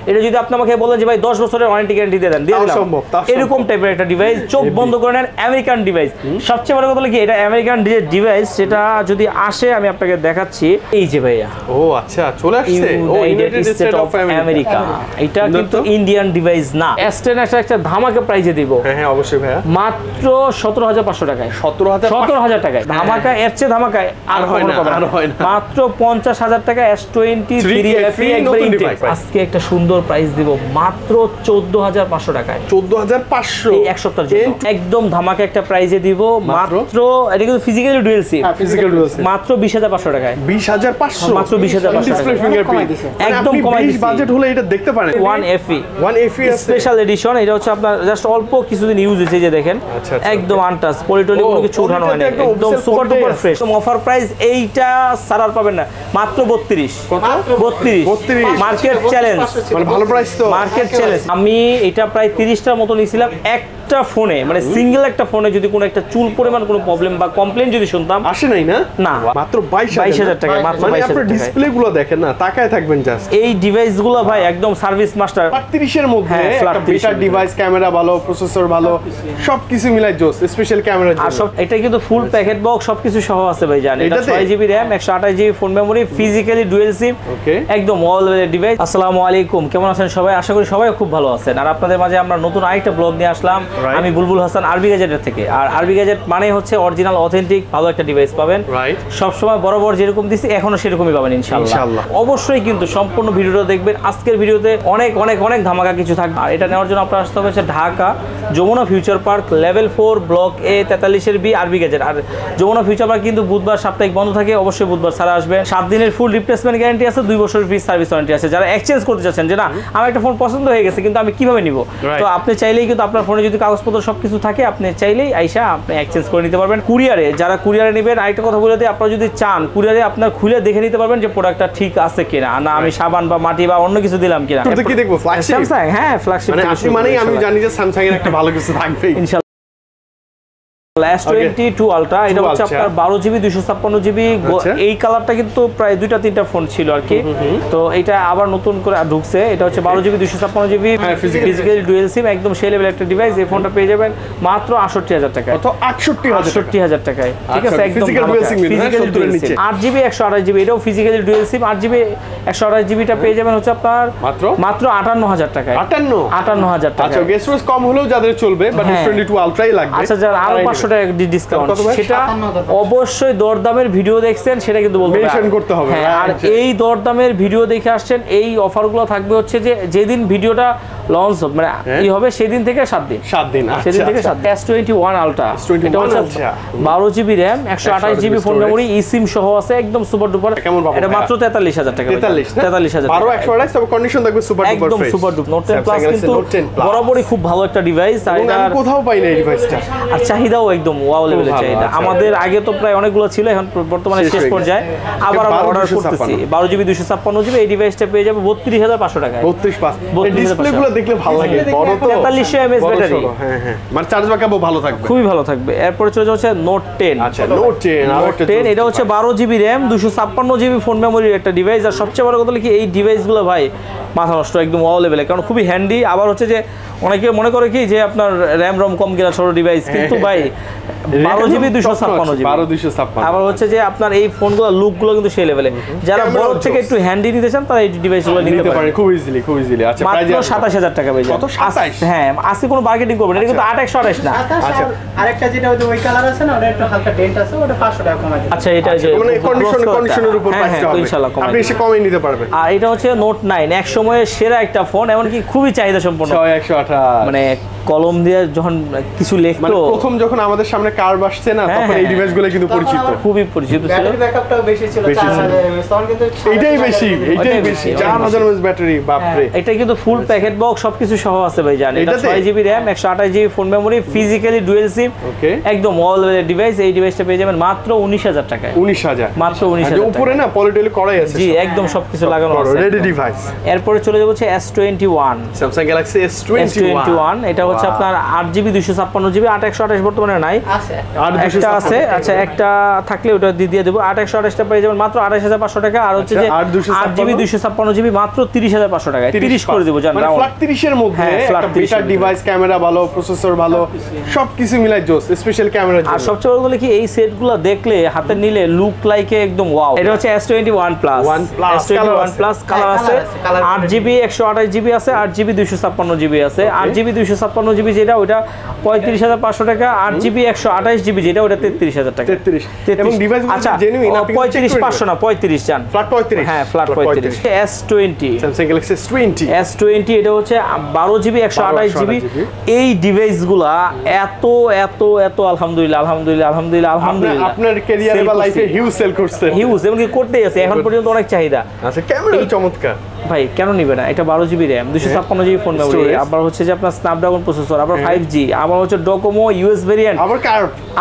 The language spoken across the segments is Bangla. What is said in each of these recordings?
এটা যদি আপনি আমাকে বলেন যে ভাই 10 বছরের ওয়ারেন্টি গ্যারান্টি দিয়ে দেন, দিয়ে দিলাম। এরকম টাইপের একটা ডিভাইস, চোখ বন্ধ করে নেন, আমেরিকান ডিভাইস। সবচেয়ে বড় কথা হলো কি, এটা আমেরিকান ডিভাইস, সেটা যদি আসে আমি আপনাকে দেখাচ্ছি। এই যে ভাইয়া, ও আচ্ছা চলে আসছে, ও ইউনাইটেড স্টেট অফ আমেরিকা। এটা কিন্তু ইন্ডিয়ান ডিভাইস না। S10 একটা ধামাকা প্রাইসে দিব। হ্যাঁ হ্যাঁ অবশ্যই ভাইয়া, মাত্র 17,500 টাকায়। 17,000 টাকায় ধামাকা, এর চেয়ে ধামাকা আর হয় না। মাত্র 50,000 টাকা S23 একবার ইনটেক। আজকে একটা সুন্দর প্রাইস দিব মাত্র 14,500 টাকায়। 14,500 এই এক সপ্তাহের জন্য একদম ধামাকা একটা প্রাইসে দিব মাত্র। এটা কিন্তু ফিজিক্যালি ডুয়াল সিম, ফিজিক্যাল ডুয়াল সিম, মাত্র 20,500 টাকায়। 20,500 মাত্র 20,500 ডিসপ্লে ফিঙ্গারপ্রিন্ট একদম কমাই দিছি। বাজেট হলে এটা দেখতে পারেন। 1FE special edition. এটা হচ্ছে আপনার জাস্ট অল্প কিছুদিন ইউজ হয়েছে, যে দেখেন একদম আনটাচ, পলিটলি কোনো কিছু উঠানো হয় না, একদম super duper fresh. Offer price এইটা সারার পাবেন না, মাত্র 32। কত? 32 মার্কেট চ্যালেঞ্জ, মানে ভালো প্রাইস তো, মার্কেট চ্যালেঞ্জ। আমি এটা প্রায় 30টার মতো নিয়েছিলাম একটা ফোনে, মানে সিঙ্গেল একটা ফোনে যদি কোনো একটা চুল পরিমাণ কোনো প্রবলেম বা কমপ্লেইন যদি শুনতাম, আসে নাই না মাত্র 22,000 টাকা। মাত্র 22,000 টাকা। ডিসপ্লে গুলো দেখেন না, তাকায় থাকবেন জাস্ট। এই ডিভাইস গুলো ভাই একদম সার্ভিস মাস্টার। 30 এর মধ্যে একটা বেটার ডিভাইস, ক্যামেরা ভালো, প্রসেসর ভালো, সবকিছু মিলাই জোস, স্পেশাল ক্যামেরা আর সব। এটা কিন্তু ফুল প্যাকেট বক্স, সবকিছু সহ আছে ভাই, জানেন। এটা 6GB RAM, 128GB phone memory, physically dual sim, একদম অল ওয়ে ডিভাইস। আসসালামু আলাইকুম, কেমন আছেন সবাই? আশা করি সবাই খুব ভালো আছেন। আর আপনাদের মাঝে আমরা নতুন আরেকটা ব্লগ নিয়ে আসলাম। আমি বুলবুল হাসান, আরবি গ্যাজেটের থেকে। আর আরবি গ্যাজেট মানে হচ্ছে অরিজিনাল অথেন্টিক ভালো একটা ডিভাইস পাবেন। সবসময় বরাবর যেরকম দিছি এখনো সেরকমই পাবেন ইনশাআল্লাহ। অবশ্যই কিন্তু সম্পূর্ণ ভিডিওটা দেখবেন। আজকের ভিডিওতে অনেক অনেক অনেক ধামাকা কিছু থাকবে। আর এটা নেওয়ার জন্য আপনার আসতে হবে Dhaka Jamuna Future Park level 4 block A 43B RB gadget. আর যমুনা ফিউচার পার্ক কিন্তু বুধবার সাপ্তাহিক বন্ধ থাকে, অবশ্যই বুধবার ছাড়া আসবেন। 7 দিনের ফুল রিপ্লেসমেন্ট গ্যারান্টি আছে, 2 বছরের ফ্রি সার্ভিস ওয়ারেন্টি আছে। যারা এক্সচেঞ্জ করতে চাচ্ছেন যে না আমার একটা ফোন পছন্দ হয়ে গেছে কিন্তু আমি কিভাবে নিব, তো আপনি চাইলেই কিন্তু আপনার ফোনে যদি কাগজপত্র সবকিছু থাকে আপনি চাইলেই আইসা আপনি এক্সচেঞ্জ করে নিতে পারবেন। কুরিয়ারে, যারা কুরিয়ারে নেবেন আরেকটা কথা বলে দিই, আপনারা যদি চান কুরিয়ারে আপনার খুলে দেখে নিতে পারবেন যে প্রোডাক্টটা ঠিক আছে কিনা, না আমি সাবান বা মাটি বা অন্য কিছু দিলাম কিনা। কি দেখবো? স্যামসাং, হ্যাঁ ফ্ল্যাগশিপ। মানে আমি জানি যে স্যামসাং এর একটা ভালো কিছু থাকবে ইনশাআল্লাহ। S22 Ultra, এটা হচ্ছে আপনার 12GB 256GB। এই কালারটা কিন্তু প্রায় 2-3টা ফোন ছিল আর কি, তো এটা আবার নতুন করে ঢুকছে। এটা হচ্ছে 12GB 256GB physically dual sim, একদম সেই লেভেল একটা ডিভাইস। এই ফোনটা পেয়ে যাবেন মাত্র 68,000 টাকায়। তো 68,000 টাকায়, ঠিক আছে, একদম ফিজিক্যালি ডুয়াল সিম। 8GB 128GB, এটাও ফিজিক্যালি ডুয়াল সিম। 8GB 128GB টা পেয়ে যাবেন হচ্ছে আপনার মাত্র 58,000 টাকায়। 58,000 টাকা। আচ্ছা গেস্ট রুম কম হলেও যাদের চলবে, বাট S22 Ultra-ই লাগবে। আচ্ছা যারা আরো 500 টাকা ডিসকাউন্ট, সেটা অবশ্যই দরদামের ভিডিও দেখছেন সেটা কিন্তু বলতে মেনশন করতে হবে। আর এই দরদামের ভিডিও দেখে আসছেন, এই অফারগুলো থাকবে হচ্ছে যে যেদিন ভিডিওটা লঞ্চ হবে, মানে কি হবে সেদিন থেকে 7 দিন, সেদিন থেকে 7 দিন। S21 Ultra, এটা হচ্ছে 12GB RAM, 128GB phone memory, eSIM সহ আছে, একদম সুপার ডুপার। এটা মাত্র 43,000 টাকা। 43,000 12 128, তবে কন্ডিশন থাকবে সুপার ডুপার, একদম সুপার ডুপার। Note 10 Plus কিন্তু বরাবরই খুব ভালো একটা ডিভাইস, আর এটা কোথাও পাই না এই ডিভাইসটা। আর চাহিদাও একদম ওয়াও লেভেলের চাহিদা। আমাদের আগে তো প্রায় অনেকগুলো ছিল, এখন বর্তমানে শেষ পর্যায়ে আবার আমরা অর্ডার করতেছি। 12GB 256GB এই ডিভাইসটা পেয়ে যাবে 32,500 টাকায়। 32,500। ডিসপ্লেগুলো দেখলে ভালো লাগে, বড় তো 4300 mAh ব্যাটারি। হ্যাঁ হ্যাঁ, মানে চার্জ ব্যাকআপও ভালো থাকবে, খুবই ভালো থাকবে। এরপরে চলে যাচ্ছে Note 10। আচ্ছা Note 10, এটা হচ্ছে 12GB RAM 256GB ফোন মেমোরির একটা ডিভাইস। আর সবচেয়ে বড় কথা হলো কি এই ডিভাইসগুলো ভাই মাথা নষ্ট, একদম ওয়াও লেভেলে, কারণ খুবই হ্যান্ডি। আবার হচ্ছে যে অনেকে মনে করে কি যে আপনার র্যাম রম কম কিনা ছোট ডিভাইস, কিন্তু ভাই 12GB 256GB। আবার হচ্ছে যে আপনার এই ফোনগুলো লুকগুলো কিন্তু সেই লেভেলে। যারা বড় থেকে একটু হ্যান্ডি নিতে চান তারা এই ডিভাইসগুলো নিতে পারেন খুব ইজিলি। আচ্ছা প্রাইস 27,000 টাকা পেয়ে যাবেন। কত? 27? হ্যাঁ, আজকে কোনো মার্কেটিং করবেন, এটা কিন্তু 8/128 না। আচ্ছা আরেকটা যেটা ওই কালার আছে না, ওটা একটু হালকা ডেন্ট আছে, ওটা 500 টাকা কমাই দিবেন। আচ্ছা এটা যে মানে কন্ডিশনের উপর প্রাইসটা হবে, ইনশাআল্লাহ আপনি এসে কমই নিতে পারবেন। আর এটা হচ্ছে Note 9, এক সময়ের সেরা একটা ফোন, এমনকি খুবই চাহিদা সম্পন্ন। 128 মানে কলম দিয়ে যখন কিছু লিখতো, প্রথম যখন আমাদের সামনে কার্ভ আসছে না, তখন এই ডিভাইসগুলো কিন্তু পরিচিত, খুবই পরিচিত ছিল। ব্যাটারি ব্যাকআপটাও বেশি ছিল, 4000 mAh। তখন কিন্তু এটাই বেশি 4000 mAh ব্যাটারি, বাপ রে। এটা কিন্তু ফুল প্যাকেট বক্স সবকিছু সহ আছে ভাই, জানেন। এটা 6GB RAM, 128GB phone memory, physically dual sim, একদম অল ওয়ে ডিভাইস। এই ডিভাইসটা পেয়ে যাবেন মাত্র 19,000 টাকায়। 19,000 মাত্র 19,000 টাকা। উপরে না পলিটেলি করাই আছে, জি একদম সবকিছু লাগানো আছে, রেডি ডিভাইস। এরপরে চলে যাব হচ্ছে S21, Samsung Galaxy S21। এটা হচ্ছে আপনার 8GB 256GB, 8/128 বর্তমানে নাই। একটা আছে, আচ্ছা একটা থাকলে ওটা দিয়ে দেবো। 8/128টা পেয়ে যাবেন মাত্র 28,500 টাকা। আর হচ্ছে যে 8GB 256GB মাত্র 30,500 টাকায় 30 করে দেবো জান। মানে ফ্ল্যাট 30 এর মধ্যে একটা বেটার ডিভাইস, ক্যামেরা ভালো, প্রসেসর ভালো, সবকিছু মিলাই জোস, স্পেশাল ক্যামেরা। আর সবচেয়ে বড় কথা কি এই সেটগুলো দেখলে হাতে নিলে লুক লাইক একদম ওয়াও। এটা হচ্ছে S21 Plus, S21 Plus colour আছে, 8GB 128GB আছে, 8GB 256GB আছে। 8GB 256GB যেটা ওটা 35,500 টাকা, 8GB 128GB যেটা ওটা 33,000 টাকা। 33 এবং ডিভাইস আচ্ছা জেনুইন, 35,500 না 35 জান, ফ্ল্যাট 35। হ্যাঁ flat 35। S20 Samsung Galaxy S20 এটা হচ্ছে 12GB 128GB। এই ডিভাইসগুলা এত এত এত আলহামদুলিল্লাহ আলহামদুলিল্লাহ আলহামদুলিল্লাহ আলহামদুলিল্লাহ আপনার ক্যারিয়ারে বা লাইফে হিউজ সেল করছে, হিউজ এবং কি করতেই আছে এখন পর্যন্ত অনেক চাহিদা। আচ্ছা ক্যামেরা চমৎকার ভাই, কেন নিবে না? এটা 12GB RAM, 256GB phone memory, আবার হচ্ছে যে আপনার স্ন্যাপড্রাগন প্রসেসর, আবার 5G, আবার হচ্ছে ডোকোমো US ভেরিয়েন্ট,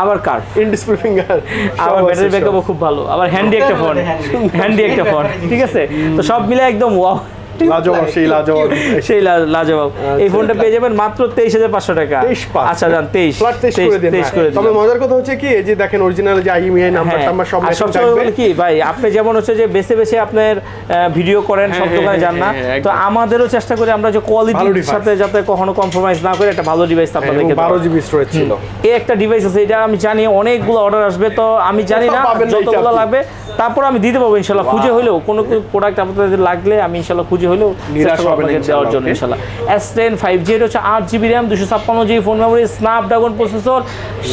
আবার কার্ভ, ইন ডিসপ্লে ফিঙ্গার, আবার ব্যাটারি ব্যাকআপও খুব ভালো, আবার হ্যান্ডি একটা ফোন, ঠিক আছে? তো সব মিলে একদম ওয়াও, সেই লাজবাব। এই ফোনটা পেয়ে যাবেন মাত্র 23,500 টাকা। আচ্ছা জান 23 করে দিন। তবে মজার কথা হচ্ছে কি এই যে দেখেন অরিজিনাল যে IMEI নাম্বারটা আমরা সব মেশিন থাকবে কি ভাই, আপনি যেমন হচ্ছে যে বেছে বেছে আপনার ভিডিও করেন, সব দোকানে যান না, তো আমাদেরও চেষ্টা করি আমরা যে কোয়ালিটির সাথে যাতে কখনো কম্প্রোমাইজ না করে একটা ভালো ডিভাইস আপনাদেরকে। 12GB স্টোরেজ ছিল। এই একটা ডিভাইস আছে, এটা আমি জানি অনেকগুলো অর্ডার আসবে, তো আমি জানি না যতগুলো লাগবে তারপর আমি দিতে পারবো ইনশাআল্লাহ। খুঁজে হলেও কোনো প্রোডাক্ট আপনাদের লাগলে আমি ইনশাআল্লাহ খুঁজে হলেও দেওয়ার জন্য ইনশাআল্লাহ। S10 5G এটা হচ্ছে 8GB RAM 256GB phone memory, Snapdragon processor,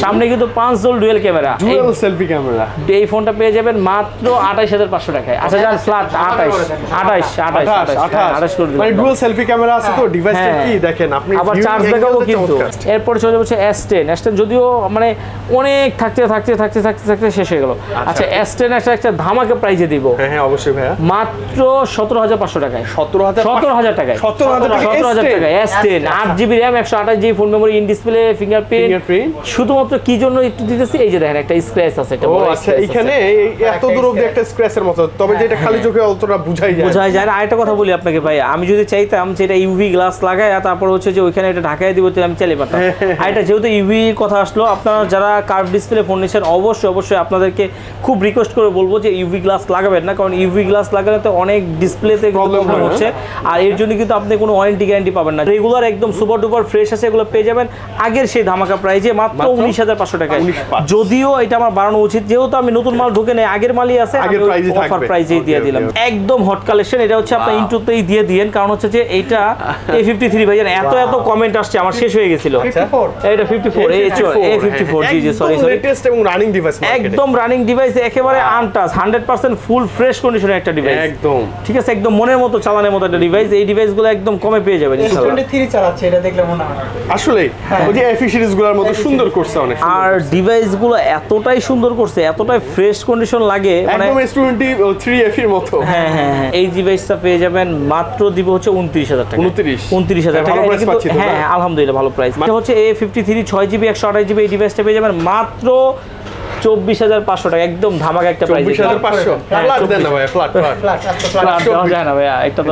সামনে কিন্তু 5 জোল dual camera, dual selfie camera. এই ফোনটা পেয়ে যাবেন মাত্র 28,500 টাকায়। আচ্ছা জান ফ্ল্যাট 28 করে দিবেন। মানে ডুয়াল সেলফি ক্যামেরা আছে তো ডিভাইসটা কি দেখেন আপনি, আবার চার্জ ব্যাকআপও কিন্তু। এরপর চলে যাচ্ছে S10 যদিও মানে অনেক থাকতে শেষ হয়ে গেল। আচ্ছা S10 একটা ধামাকা প্রাইজে দিব। হ্যাঁ অবশ্যই ভাইয়া, মাত্র 17,500 টাকায়। 17,000 টাকায় S10 8GB RAM 128GB phone memory, in display fingerprint. শুধুমাত্র কি জন্য একটু দিতেছি, এই যে দেখেন একটা স্ক্র্যাচ আছে, এটা বড়। আচ্ছা এখানে এত দূর অবধি একটা স্ক্র্যাচের মতো, তবে যেটা খালি চোখে অতটা বোঝাই যায় না। আরেকটা কথা বলি আপনাকে ভাই, আমি যদি চাইতাম যে এটা ইউভি গ্লাস লাগায় তারপর হচ্ছে যে ওইখানে এটা ঢাকায় দিব, তাহলে আমি চালিয়ে পারতাম। আর এটা যেহেতু ইউভি কথা আসলো, আপনারা যারা কার্ভ ডিসপ্লে ফোন নিচ্ছেন অবশ্যই আপনাদেরকে খুব রিকোয়েস্ট করে বলবো যে ইউভি গ্লাস লাগাবেন না, কারণ ইউভি গ্লাস লাগালে তো অনেক ডিসপ্লেতে প্রবলেম হচ্ছে। আর এর জন্য কিন্তু আপনি কোনো ওয়ারেন্টি গ্যারান্টি পাবেন না। রেগুলার একদম সুপার ডুপার ফ্রেশ আছে, এগুলো পেয়ে যাবেন আগের সেই ধামাকা প্রাইজে মাত্র 19,500 টাকায়। যদিও এটা আমার বাড়ানো উচিত, যেহেতু আমি নতুন মাল ঢুকে নেই, আগের মালই আছে, অফার প্রাইজেই দিয়ে দিলাম। একদম হট কালেকশন। এটা হচ্ছে আপনার ইন্টুতেই দিয়ে দিয়েন, কারণ হচ্ছে যে এইটা A53 ভাই, এত কমেন্ট আসছে আমার শেষ হয়ে গেছিল। এটা 54 A54 জি সরি লেটেস্ট এবং রানিং ডিভাইস, একদম রানিং ডিভাইস, একেবারে আনটাচ 100% ফুল ফ্রেশ কন্ডিশনের একটা ডিভাইস, একদম ঠিক আছে, একদম মনের মতো চালানোর মতো একটা ডিভাইস। এই ডিভাইসগুলো একদম কমে পেয়ে যাবেন ইনশাআল্লাহ। S23 চালাচ্ছে, এটা দেখলে মনে হয় আসলে ওই যে এফি সিরিজগুলোর মতো সুন্দর করছে অনেক। আর ডিভাইসগুলো এতটাই সুন্দর করছে, এতটাই ফ্রেশ কন্ডিশন লাগে, মানে একদম S23 এফি এর মতো। হ্যাঁ এই ডিভাইসটা পেয়ে যাবেন মাত্র দিব হচ্ছে 29,000 টাকা। 29,000 টাকা, হ্যাঁ আলহামদুলিল্লাহ ভালো প্রাইস। এটা হচ্ছে A53 6GB 128GB, এই ডিভাইসটা পেয়ে যাবেন মাত্র 24,500 টাকা। একদম ধামাকা একটা প্রাইস। 24,500 ফ্ল্যাট দেন না ভাই, ফ্ল্যাট দেওয়া যায় না ভাই, একটা তো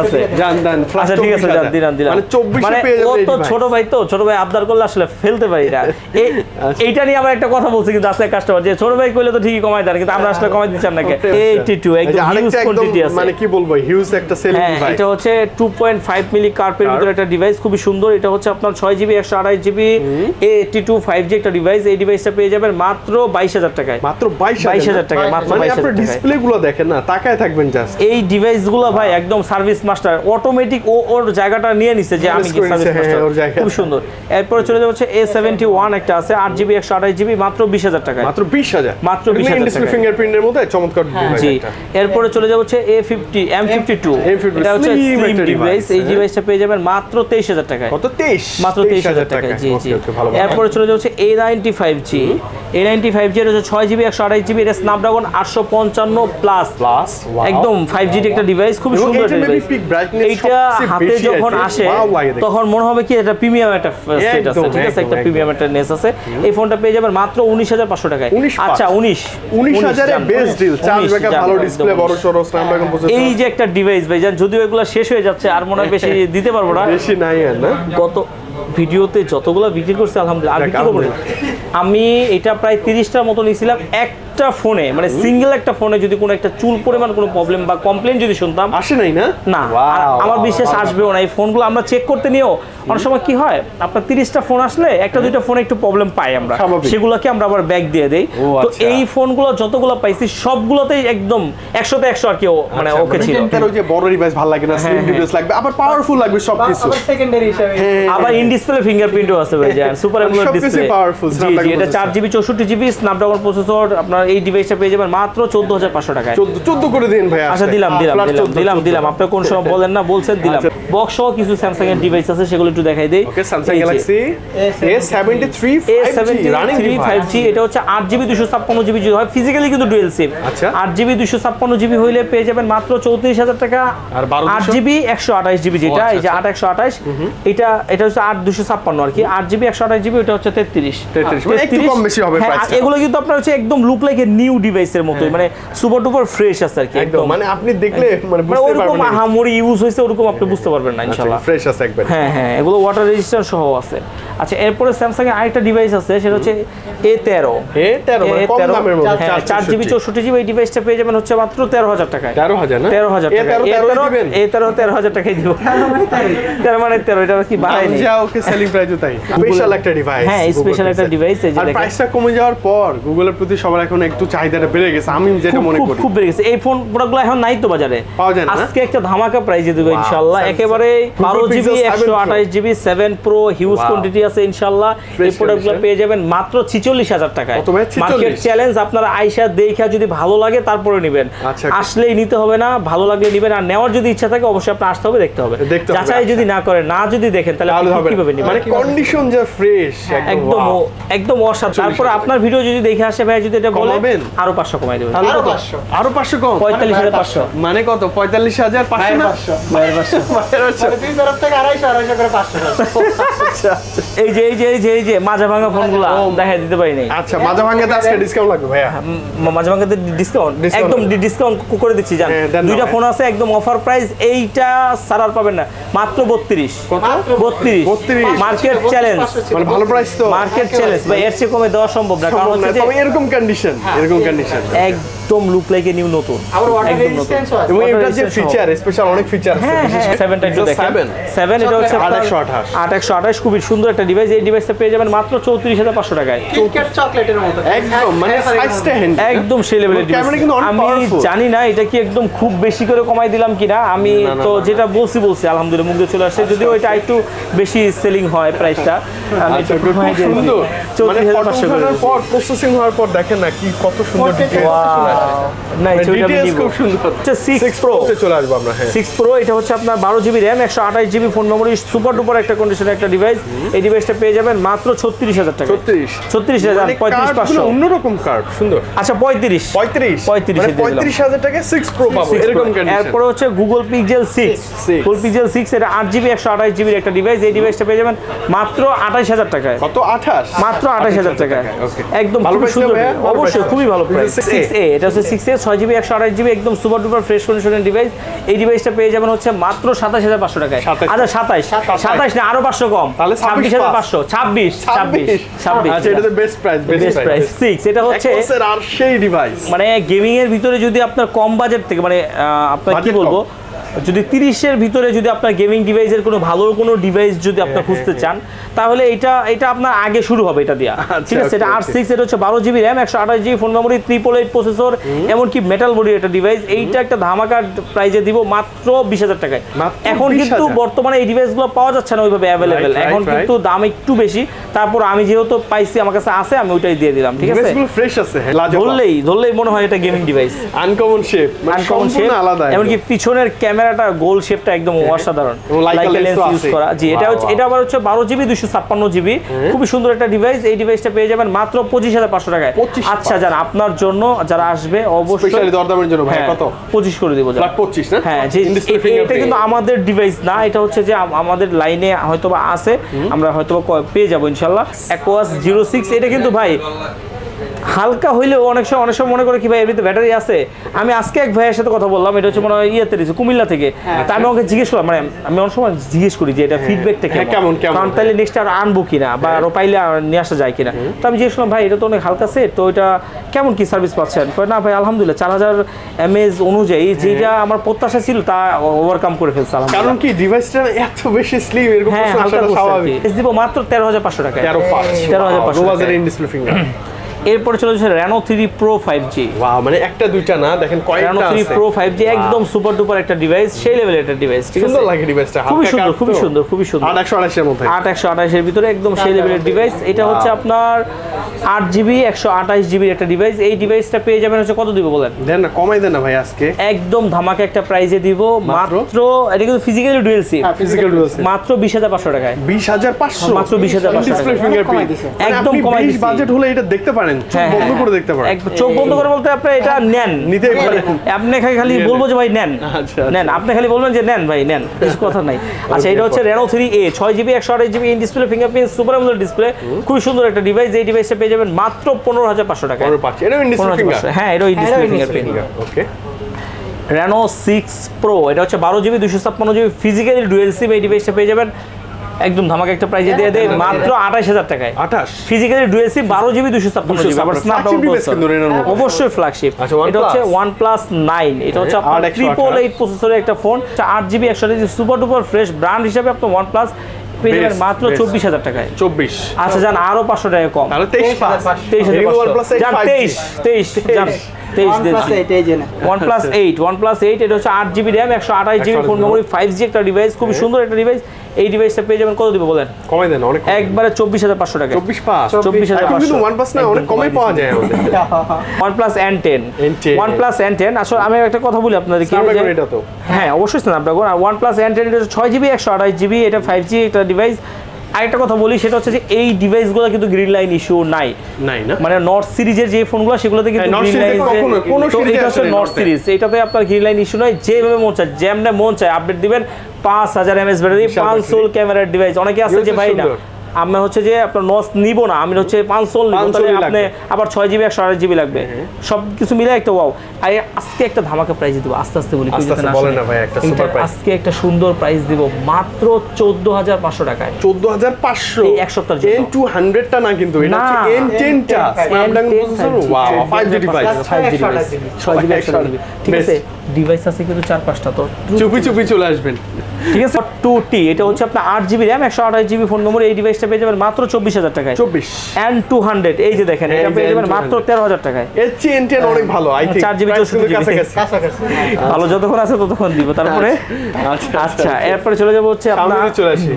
আছে জান ফ্ল্যাট। আচ্ছা ঠিক আছে দিলাম মানে 24 এ পেয়ে যাবেন। ও তো ছোট ভাই আবদার করলে আসলে ফেলতে পারি না। এইটা নিয়ে আমরা একটা কথা বলছি, কিন্তু আছে কাস্টমার যে ছোট ভাই কইলে তো ঠিকই কমাই দেন, কিন্তু আমরা আসলে কমাই দিচ্ছি না। 82 একদম হিউজ কোয়ান্টিটি আছে, মানে কি বলবো হিউজ একটা সেলিং ডিভাইস। এটা হচ্ছে 2.5 মিলি কার্পের ভিতরে একটা ডিভাইস, খুবই সুন্দর। এটা হচ্ছে আপনার 6GB 128GB A82 5G একটা ডিভাইস। এই ডিভাইসটা পেয়ে যাবেন মাত্র 22,000 টাকায়। মাত্র 22,000 টাকায়, মাত্র 22,000 টাকায়। আপনি ডিসপ্লেগুলো দেখেন না, তাকায় থাকবেন জাস্ট। এই ডিভাইসগুলো ভাই একদম সার্ভিস মাস্টার, অটোমেটিক ওর জায়গাটা নিয়ে নিছে যে আমি কি সার্ভিস মাস্টার, খুব সুন্দর। এরপরে চলে যাচ্ছে A71 একটা আছে 8GB 128GB মাত্র 20,000 টাকায়। মাত্র 20,000 টাকা। ডিসপ্লে ফিঙ্গারপ্রিন্টের মধ্যে চমৎকার ডিভাইস এটা। এরপরে চলে যাচ্ছে M52 এটা হচ্ছে স্লিম ডিভাইস। এই ডিভাইসটা পেয়ে যাবেন মাত্র 23,000 টাকায়। কত 23? মাত্র 23,000 টাকায়। জি এরপরে চলে যাচ্ছে A95G এর হচ্ছে 6GB 128GB, এটা স্ন্যাপড্রাগন 855 প্লাস, একদম 5G একটা ডিভাইস, খুব সুন্দর ডিভাইস। এইটা হাতে যখন আসে তখন মনে হবে কি এটা প্রিমিয়াম একটা সেট আছে, ঠিক আছে, একটা প্রিমিয়াম একটা নেস আছে। এই ফোনটা পেয়ে যাবেন মাত্র 19,500 টাকায়। আচ্ছা 19,000 এর বেস্ট ডিল, চার্জ ব্যাকআপ ভালো, ডিসপ্লে বড় সরো, স্ন্যাপড্রাগন প্রসেসর। এই যে একটা ডিভাইস ভাই, যদিও এগুলো শেষ হয়ে যাচ্ছে আর মনে হয় বেশি দিতে পারবো না, বেশি নাই আর না। কত ভিডিওতে যতগুলো বিক্রি করছে আলহামদুলিল্লাহ, আর বিক্রি করবো না। আমি এটা প্রায় 30টার মতো নিয়েছিলাম একটা ফোনে, মানে সিঙ্গেল একটা ফোনে যদি কোনো একটা চুল পরিমাণ কোনো প্রবলেম বা কমপ্লেন যদি শুনতাম, আসে নাই না না, আর আমার বিশ্বাস আসবেও না। এই ফোনগুলো আমরা চেক করতে নিয়েও অনেক সময় কি হয়, আপনার 30টা ফোন আসলে একটা দুইটা ফোনে একটু প্রবলেম পাই আমরা, সেগুলোকে আমরা আবার ব্যাক দিয়ে দেই। তো এই ফোনগুলো যতগুলো পাইছি সবগুলোতেই একদম 100তে 100 আর কি মানে ওকে ছিল। ওই যে বড় ডিভাইস ভালো লাগে না, স্লিম ডিভাইস লাগবে, আবার পাওয়ারফুল লাগবে সবকিছু, আবার সেকেন্ডারি হিসাবে আবার ইন ডিসপ্লে ফিঙ্গারপ্রিন্টও আছে ভাই, জান সুপার অ্যামোলেড ডিসপ্লে, পাওয়ারফুল। জি জি, এটা 4GB 64GB স্ন্যাপড্রাগন প্রসেসর। আপনার এই ডিভাইসটা পেয়ে যাবেন মাত্র 14500 টাকায়। 14 করে দিন ভাই। আচ্ছা দিলাম আপনি কোন সময় বলেন না, বলছেন দিলাম। বক্স সহ কিছু স্যামসাং এর ডিভাইস আছে, সেগুলো একটু দেখাই দেই। ওকে, স্যামসাং গ্যালাক্সি A73 5G, এটা হচ্ছে 8GB 256GB যদি হয়, ফিজিক্যালি কিন্তু ডুয়াল সিম। আচ্ছা, 8GB 256GB হইলে পেয়ে যাবেন মাত্র 34000 টাকা। আর 8GB 128GB যেটা, এই যে 8128, এটা হচ্ছে 8256 আর কি। 8GB 128GB, এটা হচ্ছে 33 মানে একটু কম বেশি হবে প্রাইসটা। এগুলো কিন্তু আপনার হচ্ছে একদম লুক লাইক এ নিউ ডিভাইসের মতোই, মানে সুপার ডুপার ফ্রেশ আছে আর কি একদম, মানে আপনি দেখলে মানে বুঝতে ওরকম পারবেন না আহামরি ইউজ হইছে ওরকম আপনি বুঝতে পারবেন না ইনশাআল্লাহ। ফ্রেশ আছে একবার। হ্যাঁ, এগুলো ওয়াটার রেজিস্ট্যান্ট সহ আছে। আচ্ছা, এরপরে স্যামসাং এর আরেকটা ডিভাইস আছে, সেটা হচ্ছে A13 মানে কম দামের মধ্যে 4GB 64GB। এই ডিভাইসটা পেয়ে যাবেন হচ্ছে মাত্র 13000 টাকায়। 13000 না, 13000 টাকা। A13 টাকায় দিব। 13 মানে 13, এটা কি বাড়াই নাই। যা ওকে সেলিং প্রাইসও তাই। স্পেশাল একটা ডিভাইস। হ্যাঁ, স্পেশাল একটা ডিভাইস। এই যে আর দেখেন, প্রাইসটা কমে যাওয়ার পর গুগলের প্রতি সবার এখন একটু চাহিদাটা বেড়ে গেছে, আমি যেটা মনে করি। খুব বেড়ে গেছে। এই ফোন প্রোডাক্টগুলো এখন নাই তো বাজারে, পাওয়া যায় না। আজকে একটা ধামাকা প্রাইসে দেব ইনশাআল্লাহ। একেবারে 12GB 128GB 7 Pro huge quantity আছে ইনশাআল্লাহ। এই প্রোডাক্টগুলো পেয়ে যাবেন মাত্র 46000 টাকায়। মার্কেট চ্যালেঞ্জ, আপনারা আয়শা দেখা যদি ভালো লাগে তারপরে নেবেন, আসলেই নিতে হবে না, ভালো লাগলে নেবেন। আর নেওয়ার যদি ইচ্ছা থাকে অবশ্যই আপনি আসতে হবে, দেখতে হবে। যাচাই যদি না করেন, না যদি দেখেন, তাহলে কিভাবে নেবেন? মানে কন্ডিশন যে ফ্রেশ একদম অসাধারণ। তারপরে আপনার ভিডিও যদি দেখে আসে ভাই, যদি এটা বলেন আরো 500 কমাই দেবেন। আরো 500 কম, 45500 মানে কত? 45500 না, 500 দুই তরফ থেকে 250 করে 500। এই যে মাজা ভাঙা ফোনগুলো দেখাই দিতে পারি নাই। আচ্ছা, মাজা ভাঙাতে আজকে ডিসকাউন্ট লাগবে ভাইয়া? মাজা ভাঙাতে ডিসকাউন্ট একদম ডিসকাউন্ট করে দিচ্ছি জান। দুইটা ফোন আছে একদম অফার প্রাইস, এইটা সারার পাবেন না, মাত্র 32। কত? 32 মার্কেট চ্যালেঞ্জ, মানে ভালো প্রাইস তো। মার্কেট চ্যালেঞ্জ ভাই, এর চেয়ে কমে দেওয়া সম্ভব না, কারণ হচ্ছে যে এরকম কন্ডিশন একদম লুক লাইক এ নিউ নতুন, আবার ওয়াটার রেজিস্ট্যান্স আছে। এবং এটা যে ফিচার স্পেশাল, অনেক ফিচার আছে। 7টা একটু দেখেন। 7 এটা হচ্ছে 8128, খুবই সুন্দর একটা ডিভাইস। এই ডিভাইসটা পেয়ে যাবেন মাত্র 34500 টাকায়। কিটক্যাট চকলেটের মতো একদম, মানে সাইজটা একদম সেই লেভেলের ডিভাইস। আমি জানি না এটা কি একদম খুব বেশি করে কমাই দিলাম কিনা, আমি তো যেটা বলছি আলহামদুলিল্লাহ মুখ দিয়ে চলে আসছে, যদিও এটা একটু বেশি সেলিং হয় প্রাইসটা। আমি এটা কমাই দিই 34500 করে। পর প্রসেসিং হওয়ার পর দেখেন না কি কত সুন্দর না, ডিটেইলস খুব সুন্দর। 6 Pro তে চলে আসবো আমরা। 6 Pro, এটা হচ্ছে আপনার 12GB RAM 128GB phone memory, super duper একটা কন্ডিশনের একটা ডিভাইস। এই ডিভাইসটা পেয়ে যাবেন মাত্র 36000 টাকা। 36000 35500 অন্যরকম কার্ভ, সুন্দর। আচ্ছা 35000 টাকা 6 Pro পাবো, এরকম কন্ডিশন। এরপর হচ্ছে Google Pixel 6, এটা 8GB 128GB এর একটা ডিভাইস। এই ডিভাইসটা পেয়ে যাবেন মাত্র 28000 টাকায়। কত? 28, মাত্র 28000 টাকায়। একদম খুব সুন্দর, অবশ্যই খুবই ভালো প্রাইস। 6A, এটা হচ্ছে 6A 6GB 128GB একদম সুপার ডুপার ফ্রেশ কন্ডিশনের ডিভাইস। এই ডিভাইসটা পেয়ে যাবেন হচ্ছে মাত্র 27500 টাকায়। আচ্ছা 27 না, আরো 500 কম, তাহলে 26500। 26। আচ্ছা, এটা তো বেস্ট প্রাইস। 6 এটা হচ্ছে আর সেই ডিভাইস, মানে গেমিং এর ভিতরে যদি আপনার কম বাজেট থেকে, মানে আপনার কি বলবো, যদি 30-এর ভিতরে যদি আপনার গেমিং ডিভাইসের কোনো ভালো কোনো ডিভাইস যদি আপনি খুঁজতে চান, তাহলে এটা আপনার আগে শুরু হবে এটা দিয়া, ঠিক আছে? এটা R6, এটা হচ্ছে 12GB RAM 128GB phone memory, 888 processor, এমনকি মেটাল বডি একটা ডিভাইস। এইটা একটা ধামাকা প্রাইজে দিব মাত্র 20000 টাকায়। এখন কিন্তু বর্তমানে এই ডিভাইসগুলো পাওয়া যাচ্ছে না ওইভাবে অ্যাভেলেবেল, এখন কিন্তু দাম একটু বেশি। তারপর আমি যেহেতু পাইছি, আমার কাছে আছে, আমি ওইটাই দিয়ে দিলাম, ঠিক আছে? ডিভাইসগুলো ফ্রেশ আছে, ধরলেই মনে হয় এটা গেমিং ডিভাইস। আনকমন শেপ, সম্পূর্ণ আলাদা। এমনকি পিছনের ক্যামেরাটা গোল শেপটা একদম অসাধারণ, লাইকা লেন্স ইউজ করা। জি, এটা আবার হচ্ছে 12GB 256GB, খুবই সুন্দর একটা ডিভাইস। এই ডিভাইসটা পেয়ে যাবেন মাত্র 25500 টাকায়। আচ্ছা, যারা আপনার জন্য যারা আসবে অবশ্যই স্পেশালি দরদামের জন্য ভাই কত? 25 করে দিব। 25 না? হ্যাঁ, এটা কিন্তু আমাদের ডিভাইস না, এটা হচ্ছে যে আমাদের লাইনে হয়তোবা আছে, আমরা হয়তোবা পেয়ে যাবো ইনশাআল্লাহ। Aquos 06, এটা কিন্তু ভাই হালকা হইলেও অনেক সময় মনে করে কি ভাই এর ভিতরে ব্যাটারি আছে। আমি আজকে এক ভাইয়ের সাথে কথা বললাম, এটা হচ্ছে মনে হয় ইয়েতে দিয়েছে কুমিল্লা থেকে। তা আমি ওকে জিজ্ঞেস করলাম, মানে আমি অনেক সময় জিজ্ঞেস করি যে এটা ফিডব্যাকটা কেমন, কারণ তাইলে নেক্সট আর আনবো কিনা বা আরো পাইলে নিয়ে আসা যায় কিনা। তো আমি জিজ্ঞেস করলাম ভাই এটা তো অনেক হালকা সেট, তো এটা কেমন কি সার্ভিস পাচ্ছেন? না ভাই আলহামদুলিল্লাহ 4000 mAh অনুযায়ী যেটা আমার প্রত্যাশা ছিল তা ওভারকাম করে ফেলছে। কারণ কি ডিভাইসটা এত বেশি স্লিম, এরকম স্বাভাবিক। দিব মাত্র 13500 টাকায়। 13500 বাজারে ইন ডিসপ্লে ফিঙ্গার। এরপরে চলে যাচ্ছে Reno 3 Pro 5G। ওয়াও, মানে একটা দুইটা না, দেখেন কয়টা আছে। Reno 3 Pro 5G একদম সুপার ডুপার একটা ডিভাইস, সেই লেভেলের একটা ডিভাইস। ঠিক আছে, সুন্দর লাগে ডিভাইসটা, খুবই সুন্দর, খুবই সুন্দর, খুবই সুন্দর। 828 এর মধ্যে, 828 এর ভিতরে একদম সেই লেভেলের ডিভাইস। এটা হচ্ছে আপনার 8GB 128GB একটা ডিভাইস। এই ডিভাইসটা পেয়ে যাবেন হচ্ছে কত দিব বলেন? দেন না, কমাই দেন না ভাই আজকে। একদম ধামাকা একটা প্রাইসে দিব মাত্র, এটা কিন্তু ফিজিক্যালি ডুয়াল সিম, ফিজিক্যাল ডুয়াল সিম মাত্র 20500 টাকায়। 20500 মাত্র 20500 ডিসপ্লে টাকা ফিঙ্গারপ্রিন্ট একদম কমাই দিছি। বাজেট হলে এটা দেখতে পারেন, চোখ বন্ধ করে দেখতে পারেন। একদম চোখ বন্ধ করে বলতে আপনি এটা নেন, নিতেই পারেন। আপনি খালি বলবো যে ভাই নেন, নেন, আপনি খালি বলবেন যে নেন ভাই নেন, কিছু কথা নাই। আচ্ছা, এটা হচ্ছে Reno 3A 6GB 128GB in display fingerprint super AMOLED display, খুব সুন্দর একটা ডিভাইস। এই ডিভাইসটা পেয়ে যাবেন মাত্র 15500 টাকায়। এটা ইন ডিসপ্লে ফিঙ্গার, হ্যাঁ এটা in display fingerprint. Okay. Reno 6 Pro এটা হচ্ছে 12GB 256GB ফিজিক্যালি ডুয়াল সিম। এই ডিভাইসটা পেয়ে যাবেন একদম ধামাকা একটা প্রাইসে দিয়ে দেয় মাত্র 28000 টাকায়। 28 ফিজিক্যালি ডুয়াল সিম 12GB 256GB আবার স্ন্যাপড্রাগন প্রসেসর, অবশ্যই ফ্ল্যাগশিপ। এটা হচ্ছে OnePlus 9, এটা হচ্ছে আপনার 888 প্রসেসরের একটা phone, 8GB 128GB super duper fresh brand হিসেবে আপনার OnePlus পেয়ে যাবেন মাত্র 24000 টাকায়। 24। আচ্ছা যান আরো 500 টাকা কম, তাহলে 23500 যান 23 যান 23 OnePlus 8 এটা হচ্ছে 8GB RAM 128GB phone memory 5G একটা ডিভাইস, খুব সুন্দর একটা ডিভাইস। এই ডিভাইসটা পেয়ে যাবেন কত দিব বলেন? কমাই দেন অনেক, একবারে 24500 টাকা। 24500 কিন্তু OnePlus না অনেক কমই পাওয়া যায় আমাদের। OnePlus N10 OnePlus N10 আসলে আমি একটা কথা বলি আপনাদেরকে, এটা তো হ্যাঁ অবশ্যই স্ন্যাপড্রাগন। আর OnePlus N10 এটা 6GB 128GB এটা 5G একটা ডিভাইস। আরেকটা কথা বলি সেটা হচ্ছে যে এই ডিভাইসগুলো কিন্তু গ্রিন লাইন ইস্যু নাই না, মানে নর্থ সিরিজের যে ফোনগুলো সেগুলোতে কিন্তু গ্রিন লাইন, এটা হচ্ছে নর্থ সিরিজ, এটাতে আপনার গ্রিন লাইন ইস্যু নয়। যেভাবে মন চায় যেমনে মন চায় আপডেট দিবেন। 5000 mAh ব্যাটারি, 500 ক্যামেরার ডিভাইস। অনেকে আছে যে ভাই না আমি হচ্ছে যে আপনার নস নিব না, আমি হচ্ছে 500 নিব, তাহলে আপনি আবার 6GB 128GB লাগবে, সবকিছু মিলে একটা ওয়াও। আর আজকে একটা ধামাকা প্রাইস দিব, আস্তে আস্তে বলি, বলেন না ভাই একটা সুপার প্রাইস। আজকে একটা সুন্দর প্রাইস দিব মাত্র 14500 টাকায়। 14500 এই এক সপ্তাহের জন্য। N200 টা না কিন্তু, এটা হচ্ছে N10 টা Snapdragon processor. Wow, 5G device, 6GB 128GB। ঠিক আছে, ডিভাইস আছে কিন্তু 4-5টা, তো চুপি চলে আসবেন। ঠিক আছে। 2T এটা হচ্ছে আপনার 8GB RAM 128GB phone memory. এই ডিভাইসটা পেয়ে যাবেন মাত্র 24000 টাকায়। 24 N200 এই যে দেখেন, এটা পেয়ে যাবেন মাত্র 13000 টাকায়। এর চেয়ে N10 অনেক ভালো, আই থিংক 4GB 64GB কাছাকাছি ভালো, যতক্ষণ আছে ততক্ষণ দিব। তারপরে আচ্ছা এরপর চলে যাব হচ্ছে আপনার চলে আসি,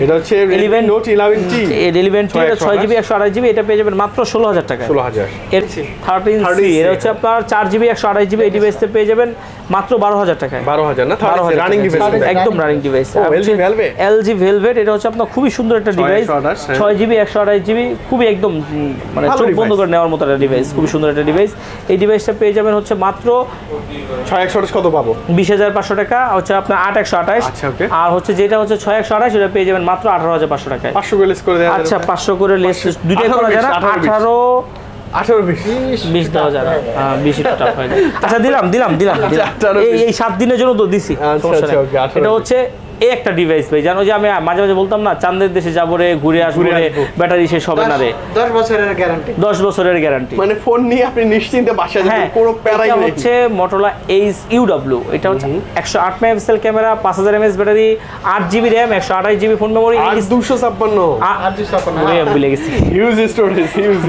এটা হচ্ছে Redmi Note 11T 11T 6GB 128GB এটা পেয়ে যাবেন মাত্র 16000 টাকায়। 16000 এর 13C এটা হচ্ছে আপনার 4GB 128GB এই ডিভাইসটা পেয়ে যাবেন মাত্র 12000 টাকায়। 12000 না, রানিং ডিভাইস, একদম রানিং ডিভাইস। LG Velvet এটা হচ্ছে আপনার খুবই সুন্দর একটা ডিভাইস, 6GB 128GB খুবই একদম মানে চোখ বন্ধ করে নেওয়ার মতো একটা ডিভাইস, খুবই সুন্দর একটা ডিভাইস। এই ডিভাইসটা পেয়ে যাবেন হচ্ছে মাত্র 6128 কত পাবো? 20500 টাকা হচ্ছে আপনার 8128। আচ্ছা ওকে। আর হচ্ছে যেটা হচ্ছে 6128 সেটা পেয়ে যাবেন মাত্র 18500 টাকায়। 500 করে লেস করে দেয়া। আচ্ছা 500 করে লেস দুইটাই করা যায় না? 18 20 দেওয়া যায় না, 20 টা টাফ হয়। আচ্ছা দিলাম এই 7 দিনের জন্য তো দিছি, সমস্যা নেই। এটা হচ্ছে এই একটা ডিভাইস ভাই, জানো যে আমি মাঝে মাঝে বলতাম না চাঁদের দেশে যাবো রে, ঘুরে আসবো রে, ব্যাটারি শেষ হবে না রে। 10 বছরের গ্যারান্টি, 10 বছরের গ্যারান্টি, মানে ফোন নিয়ে আপনি নিশ্চিন্তে বাসায় যাবেন, কোনো প্যারাই নেই। হচ্ছে Motorola Ace UW, এটা হচ্ছে 108 megapixel camera, 5000 mAh battery, 8GB RAM 128GB phone মেমোরি, 256 ভুলে গেছি, huge storage, huge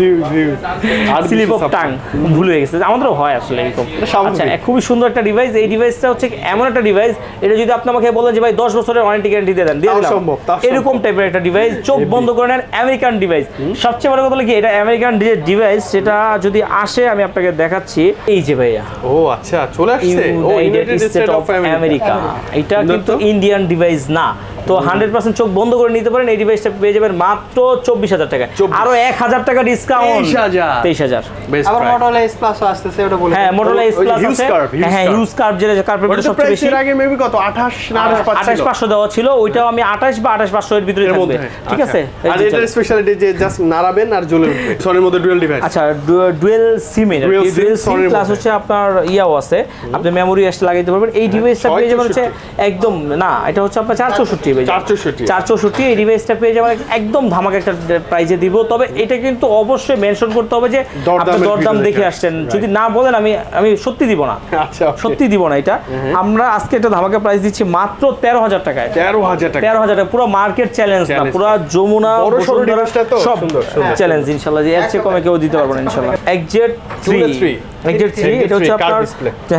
slip of tongue ভুলে গেছে, আমাদেরও হয় আসলে এরকম। আচ্ছা খুবই সুন্দর একটা ডিভাইস। এই ডিভাইসটা হচ্ছে এমন একটা ডিভাইস, এটা যদি আপনি আমাকে বলেন যে ভাই 10 বছরের ওয়ারেন্টি গ্যারান্টি দিয়ে দেন, দিয়ে দিলাম, এরকম টাইপের একটা ডিভাইস, চোখ বন্ধ করে নেন, আমেরিকান ডিভাইস। সবচেয়ে বড় কথা হলো কি এটা আমেরিকান ডিভাইস, সেটা যদি আসে আমি আপনাকে দেখাচ্ছি, এই যে ভাইয়া, ও আচ্ছা চলে আসছে, ও ইউনাইটেড স্টেট অফ আমেরিকা। এটা কিন্তু ইন্ডিয়ান ডিভাইস না, তো 100% চোখ বন্ধ করে নিতে পারেন। এই ডিভাইসটা পেয়ে যাবেন মাত্র 24,000 টাকা, আরো 1,000 টাকা ডিসকাউন্ট, 23,000। আবার Motorola S Plus আসতেছে, ওটা বলে হ্যাঁ Motorola S Plus আছে, হ্যাঁ হিউজ কার্ভ, যেটা কার্ভের সবচেয়ে বেশি। এর আগে মেবি কত 28 না 28,500 দেওয়া ছিল, ওইটাও আমি 28 বা 28,500 এর ভিতরে থাকবে, ঠিক আছে। আর এটার স্পেশালিটি যে জাস্ট নাড়াবেন আর জ্বলে উঠবে। সনির মধ্যে ডুয়াল ডিভাইস, আচ্ছা ডুয়াল সিম, এর ডুয়াল সিম প্লাস হচ্ছে আপনার ইয়াও আছে, আপনি মেমোরি এক্সট্রা লাগাইতে পারবেন। এই ডিভাইসটা পেয়ে যাবেন হচ্ছে একদম, না এটা হচ্ছে আপনার 464 ভাই, 464 এই ডিভাইসটা পেয়ে যাবেন একদম ধামাকা একটা প্রাইজে দিব। তবে এটা কিন্তু অবশ্যই মেনশন করতে হবে যে আপনি দরদাম দেখে আসছেন, যদি না বলেন আমি সত্যি দিব না, আচ্ছা সত্যি দিব না। এটা আমরা আজকে একটা ধামাকা প্রাইস দিচ্ছি মাত্র 13,000 টাকায়, 13,000 টাকা, 13,000 টাকা, পুরো মার্কেট চ্যালেঞ্জ না, পুরো যমুনা সব চ্যালেঞ্জ ইনশাআল্লাহ, যে এর চেয়ে কমে কেউ দিতে পারবে না ইনশাআল্লাহ। XZ 3 এটা হচ্ছে আপনার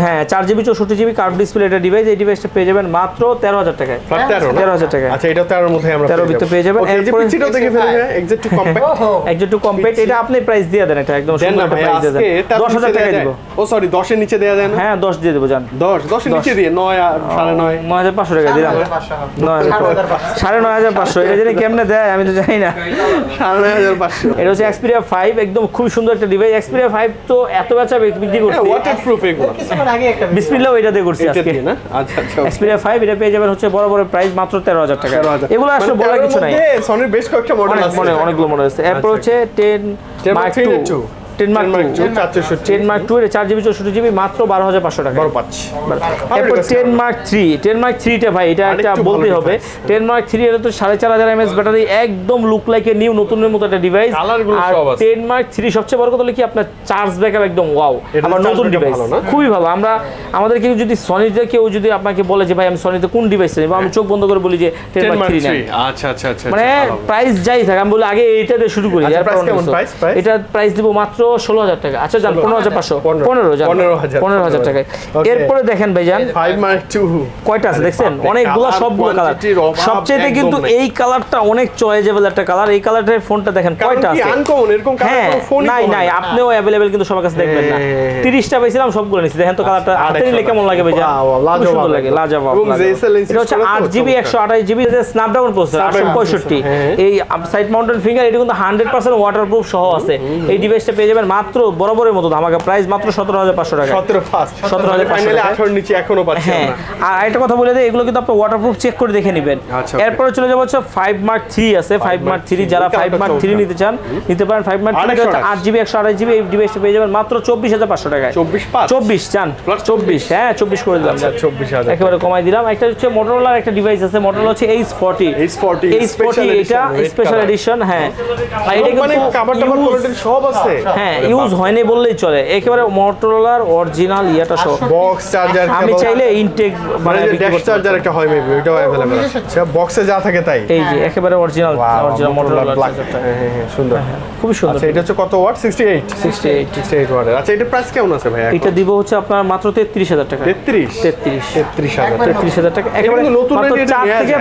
হ্যাঁ 4GB 64GB কার্ভ ডিসপ্লে এটা ডিভাইস। এই ডিভাইসটা পেয়ে যাবেন মাত্র 13,000 টাকায়, 13,000 টাকায়। আচ্ছা এটা 13 এর মধ্যে আমরা 13 ভিতরে পেয়ে যাবেন। এরপর পিছিটাও দেখে ফেলুন, XZ2 কম্প্যাক্ট, XZ2 কম্প্যাক্ট এটা আপনি প্রাইস দিয়ে দেন, এটা একদম সুন্দর একটা প্রাইস দিয়ে দেন, 10,000 টাকা দিব। ও সরি 10 এর নিচে দেয়া যায় না? হ্যাঁ 10 দিয়ে দেব জান, 10 এর নিচে দিয়ে 9 9.5 9,500 টাকা দিলাম, 9,500 এটা জানি কেমনে দেয় আমি তো জানি না, 9,500। এটা হচ্ছে Xperia 5, একদম খুব সুন্দর একটা ডিভাইস। Xperia 5 তো এত বেচা বিক্রি করছি, ওয়াটারপ্রুফ এগুলো, কিছুক্ষণ আগে একটা বিসমিল্লাহ এটা দিয়ে করছি আজকে না। আচ্ছা আচ্ছা, Xperia 5 এটা পেয়ে যাবেন হচ্ছে বড় বড় প্রাইস মাত্র 13,000 টাকা। এগুলো আসলে বলার কিছু নাই, সনির বেশ কয়েকটা মডেল আছে, অনেকগুলো মডেল আছে। এরপর হচ্ছে 10 Mark 2 10 Mark 2 10 Mark 2 এর 4GB 64GB মাত্র 12,500 টাকা, বড় পাচ্ছি। এরপর 10 Mark 3 টা ভাই এটা একটা বলতে হবে, 10 Mark 3 এর তো 4,500 mAh ব্যাটারি, একদম লুক লাইক এ নিউ, নতুনের মতো একটা ডিভাইস। আর 10 Mark 3 সবচেয়ে বড় কথা হলো কি আপনার চার্জ ব্যাকআপ একদম ওয়াও, আমার নতুন ডিভাইস খুবই ভালো। আমাদের কেউ যদি সনিতে কেউ যদি আপনাকে বলে যে ভাই আমি সনিতে কোন ডিভাইস নেব, আমি চোখ বন্ধ করে বলি যে 10 Mark 3 নেন। আচ্ছা আচ্ছা আচ্ছা, মানে প্রাইস যাই থাকে আমি বলি আগে এইটা দিয়ে শুরু করি। এটা প্রাইস দিব মাত্র 16,000 টাকা। আচ্ছা জান 15,500 15,000 টাকা। এরপরে দেখেন ভাইজান 5 Mark 2 কয়টা আছে দেখছেন, অনেকগুলো, সবগুলো কালার। সবচেয়ে কিন্তু এই কালারটা অনেক চয়েজেবল একটা কালার, এই কালারের ফোনটা দেখেন কয়টা আছে, আনকমন এরকম কালার কোনো ফোনই নাই আপনিও अवेलेबल কিন্তু সবার কাছে দেখবেন না। 30টা পাইছিলাম সবগুলো নিছি, দেখেন তো কালারটা হাতে নিলে কেমন লাগে ভাইজান, সুন্দর লাগে, লাজবাব। এটা হচ্ছে 8GB 128GB স্ন্যাপড্রাগন প্রসেসর 865, এই সাইড মাউন্টেড ফিঙ্গার, এটা কিন্তু 100% ওয়াটারপ্রুফ সহ আছে। এই ডিভাইসটা পেয়ে যাবেন মাত্র বরাবরের মতো ধামাকা প্রাইস মাত্র 17,500 টাকা, 17,500 ফাইনালি 18 নিচে এখনো পাচ্ছি আমরা। আর একটা কথা বলে দেই, এগুলো কিন্তু আপনি ওয়াটারপ্রুফ চেক করে দেখে নেবেন। এরপর চলে যাব হচ্ছে 5 Mark 3 আছে, 5 Mark 3 যারা 5 Mark 3 নিতে চান নিতে পারেন। 5 Mark 3 হচ্ছে 8GB 128GB, এই ডিভাইসটা পেয়ে যাবেন মাত্র 24,500 টাকায়। 24 চান 24, হ্যাঁ 24 করে দিলাম, 24,000 একেবারে কমাই দিলাম। একটা হচ্ছে Motorola একটা ডিভাইস আছে, Motorola হচ্ছে H40 এটা স্পেশাল এডিশন। হ্যাঁ এটা মানে কভার টাভার কোয়ালিটি সব আছে, হ্যাঁ ইউজ হয়নি বললেই চলে, একেবারে Motorola অরিজিনাল ইয়াটা সহ, বক্স চার্জার, আমি চাইলে ইনটেক মানে ড্যাশ চার্জার একটা হয় মেবি, ওটাও अवेलेबल আছে। আচ্ছা বক্সে যা থাকে তাই, এই যে একেবারে অরিজিনাল Motorola চার্জারটা, হ্যাঁ সুন্দর, খুবই সুন্দর। আচ্ছা এটা হচ্ছে কত ওয়াট? 68 ওয়াটের। আচ্ছা এটা প্রাইস কেমন আছে ভাই? এটা দিব হচ্ছে আপনার মাত্র 33,000 টাকা, 33,000 টাকা, একেবারে নতুন মাত্র 4 থেকে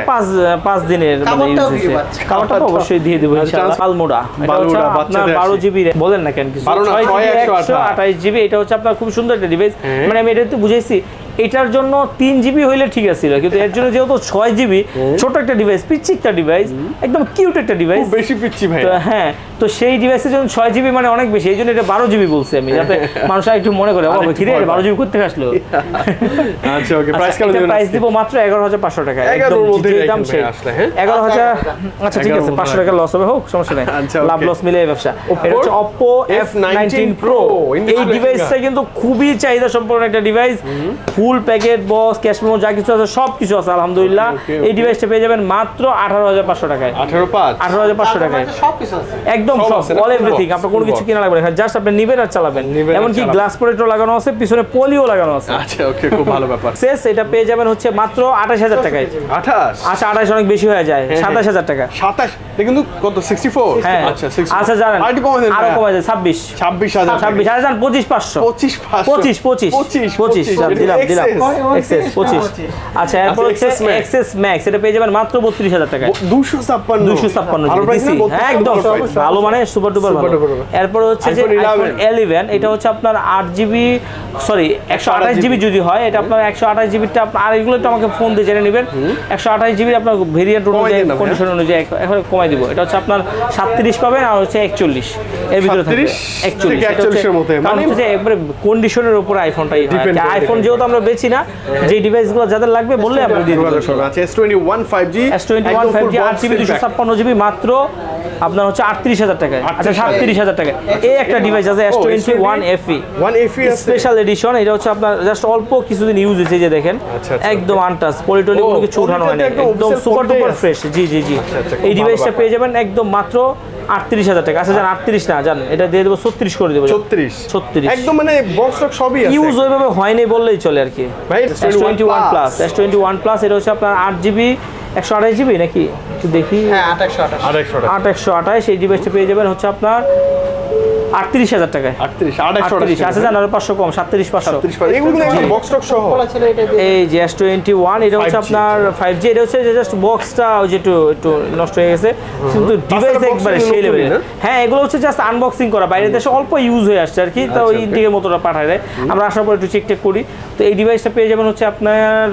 5 দিনের মানে ইউজ হয়েছে। কালারটা তো অবশ্যই দিয়ে দেব ইনশাআল্লাহ। বালমোডা, এটা হচ্ছে আপনার 12GB বলেন না কেন কিছু, 128GB, এটা হচ্ছে আপনার খুব সুন্দর একটা ডিভাইস। মানে আমি এটা তো বুঝাইছি, এটার জন্য 3GB হইলে ঠিক আছিল, কিন্তু এর জন্য যেহেতু 6GB, ছোট একটা ডিভাইস, পিচ্ছি একটা ডিভাইস, একদম কিউট একটা ডিভাইস, খুব বেশি পিচ্ছি ভাই। হ্যাঁ তো সেই ডিভাইসের জন্য 6GB মানে অনেক বেশি, এই জন্য এটা 12GB বলছি আমি, যাতে মানুষ একটু মনে করে বাবা কি রে 12GB করতে আসলো। আচ্ছা ওকে, প্রাইস কেমন দিবেন? প্রাইস দিব মাত্র 11,500 টাকা, একদম দাম শেষ। 11,000 আচ্ছা ঠিক আছে, 500 টাকা লস হবে, হোক সমস্যা নাই, লাভ লস মিলে ব্যবসা। এটা হচ্ছে Oppo F19 Pro, এই ডিভাইসটা কিন্তু খুবই চাহিদা সম্পন্ন একটা ডিভাইস, ফুল প্যাকেট বক্স, ক্যাশ মেমো যা কিছু আছে সব কিছু আছে আলহামদুলিল্লাহ। এই ডিভাইসটা পেয়ে যাবেন মাত্র 18,500 টাকায়, 18,500 টাকায় সবকিছু আছে, একদম সব অল এভরিথিং, আপনার কোনো কিছু কিনা লাগবে না, জাস্ট আপনি নিবেন আর চালাবেন। এমনকি গ্লাস প্রোটেক্টর লাগানো আছে, পিছনে পলিও লাগানো আছে। আচ্ছা ওকে, খুব ভালো ব্যাপার। শেষ এটা পেয়ে যাবেন হচ্ছে মাত্র 28,000 টাকায়। 28? আচ্ছা 28 অনেক বেশি হয়ে যায়, 27,000 টাকা। 27 কিন্তু কত 64? হ্যাঁ আচ্ছা 64, আচ্ছা জানেন আরো কমে দেন, আরো কমে যায় 26,000 আর জান 25,500 25 দিলাম এক্সেস 25। আচ্ছা এরপর হচ্ছে এক্সেস ম্যাক্স, এটা পেয়ে যাবেন মাত্র 32,000 টাকায়। 256 256 একদম ভালো ভালো মানে সুপার ডুপার ভালো। এরপর হচ্ছে যে আইফোন 11 এটা হচ্ছে আপনার 8GB সরি 128GB যদি হয় এটা আপনার 128GBটা আপনার আর এগুলো একটু আমাকে ফোন দিয়ে জেনে নেবেন। 128GB আপনার ভেরিয়েন্ট অনুযায়ী কন্ডিশন অনুযায়ী এখন কমাই দিব। এটা হচ্ছে আপনার 37 পাবেন আর হচ্ছে 41 এর ভিতরে থাকবে 41 এর মধ্যে মানে হচ্ছে একবারে কন্ডিশনের উপর আইফোনটাই হয়। আইফোন যেহেতু আমরা বেচি না, যে ডিভাইসগুলো যাদের লাগবে বললে আমরা দিয়ে দেব। আচ্ছা S21 5G 5G 8GB 256GB মাত্র আপনার হচ্ছে 38,000 টাকায়। আচ্ছা 37,000 টাকা এই একটা ডিভাইস আছে S21 FE স্পেশাল এডিশন। এটা হচ্ছে আপনার জাস্ট অল্প কিছুদিন ইউজ হয়েছে, যে দেখেন একদম আনটাচ পলিটলি কোনো কিছু উঠানো হয় না, একদম সুপার ডুপার ফ্রেশ। জি জি জি এই ডিভাইসটা পেয়ে যাবেন একদম মাত্র 38,000 টাকা। আচ্ছা জান 38 না জান এটা দিয়ে দেবো 36 করে দেবো। 36 একদম মানে বক্স টক সবই আছে, ইউজ ওইভাবে হয়নি বললেই চলে আর কি। ভাই S21 প্লাস এটা হচ্ছে আপনার 8GB 128GB নাকি একটু দেখি। হ্যাঁ 828 এই ডিভাইসটা পেয়ে যাবেন হচ্ছে আপনার 38,000 টাকায়। 38 আছে জান, আরো 500 কম 37,500 এগুলো কিন্তু বক্স টক সহ। এই যে S21 এটা হচ্ছে আপনার 5G। এটা হচ্ছে যে জাস্ট বক্সটা ওই যে একটু নষ্ট হয়ে গেছে, কিন্তু ডিভাইস একবারে সেই লেভেলের। হ্যাঁ এগুলো হচ্ছে জাস্ট আনবক্সিং করা, বাইরের দেশে অল্প ইউজ হয়ে আসছে আর কি, তো ওই দিকের মতোটা পাঠায় দেয়। আমরা আসার পর একটু চেক করি। তো এই ডিভাইসটা পেয়ে যাবেন হচ্ছে আপনার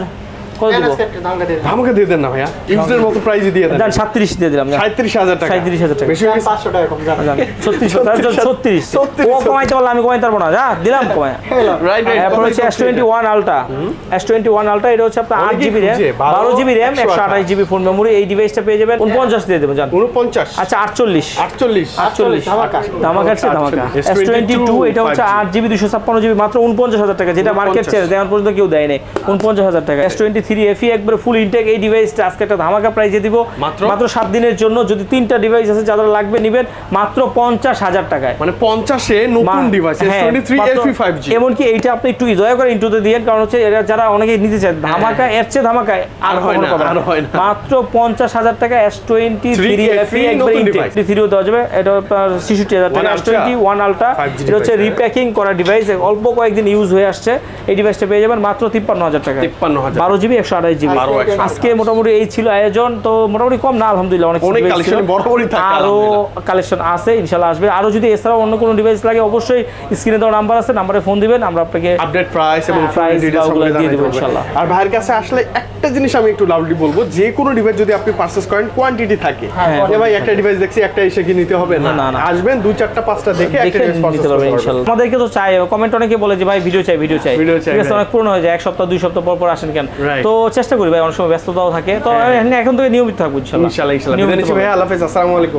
কত দিব? ধামাকা দিয়ে দেন না ভাইয়া, ইউজের মতো প্রাইসে দিয়ে দেন। 37 দিয়ে দিলাম। 37,000 টাকা। 37,000 টাকা বেশি 500 টাকা কম জান। 36 ও কমাইতে পারলে আমি কমাইতে পারবো না, যা দিলাম কমায়। এরপর হচ্ছে S21 Ultra এটা হচ্ছে আপনার 8GB RAM 12GB RAM 128GB phone memory. এই ডিভাইসটা পেয়ে যাবেন 49 দিয়ে দেবো জান। 49 আচ্ছা 48 ধামাকা আছে ধামাকা। S22 এটা হচ্ছে 8GB 256GB মাত্র 49,000 টাকা, যেটা মার্কেট চ্যালেঞ্জ এখন পর্যন্ত কেউ দেয় নাই। 49,000 টাকা। S23 FE একবারে ফুল ইনটেক এই ডিভাইসটা আজকে একটা ধামাকা প্রাইসে দিব মাত্র 7 দিনের জন্য। যদি 3টা ডিভাইস আছে যাদের লাগবে নেবেন মাত্র 50,000 টাকায়, মানে 50 এ নতুন ডিভাইস S23 FE 5G। এমনকি এইটা আপনি একটু দয়া করে ইন্টুতে দিয়েন, কারণ হচ্ছে এরা যারা অনেকে নিতে চায় ধামাকা এর চেয়ে ধামাকা আর হয় না। মাত্র 50,000 টাকা S23 FE একবারে ইনটেক 3 দেওয়া যাবে। এটা আপনার 66,000 টাকা। S21 Ultra এটা হচ্ছে রিপ্যাকিং করা ডিভাইস, অল্প কয়েকদিন ইউজ হয়ে আসছে। এই ডিভাইসটা পেয়ে যাবেন মাত্র 53,000 টাকা। 12GB 128GB। আজকে মোটামুটি এই ছিল আয়োজন, তো মোটামুটি কম না আলহামদুলিল্লাহ, অনেক কালেকশন বরাবরই থাকে, আরো কালেকশন আছে ইনশাআল্লাহ আসবে। আরো যদি এছাড়াও অন্য কোনো ডিভাইস লাগে অবশ্যই স্ক্রিনে দেওয়া নাম্বার আছে, নাম্বারে ফোন দিবেন, আমরা আপনাকে আপডেট প্রাইস এবং প্রাইস ডিটেইলসগুলো দিয়ে দেব ইনশাআল্লাহ। আর ভাইয়ের কাছে আসলে একটা জিনিস আমি একটু লাউডলি বলবো, যে কোনো ডিভাইস যদি আপনি পারচেজ করেন কোয়ান্টিটি থাকে, যে ভাই একটা ডিভাইস দেখছি একটা এসে কি নিতে হবে না, আসবেন 2 4টা 5টা দেখে একটা ডিভাইস পারচেজ করতে পারবেন ইনশাআল্লাহ। আমাদেরকে তো চাই, কমেন্ট অনেকে বলে যে ভাই ভিডিও চাই ঠিক আছে, অনেক পুরনো হয়ে যায়, 1 সপ্তাহ 2 সপ্তাহ পর আসেন কেন, তো চেষ্টা করি ভাই, অনেক সময় ব্যস্ততাও থাকে, তো এখন থেকে নিয়মিত থাকবো ইনশাআল্লাহ। ভাই আল্লাহ হাফেজ, আসসালামু আলাইকুম।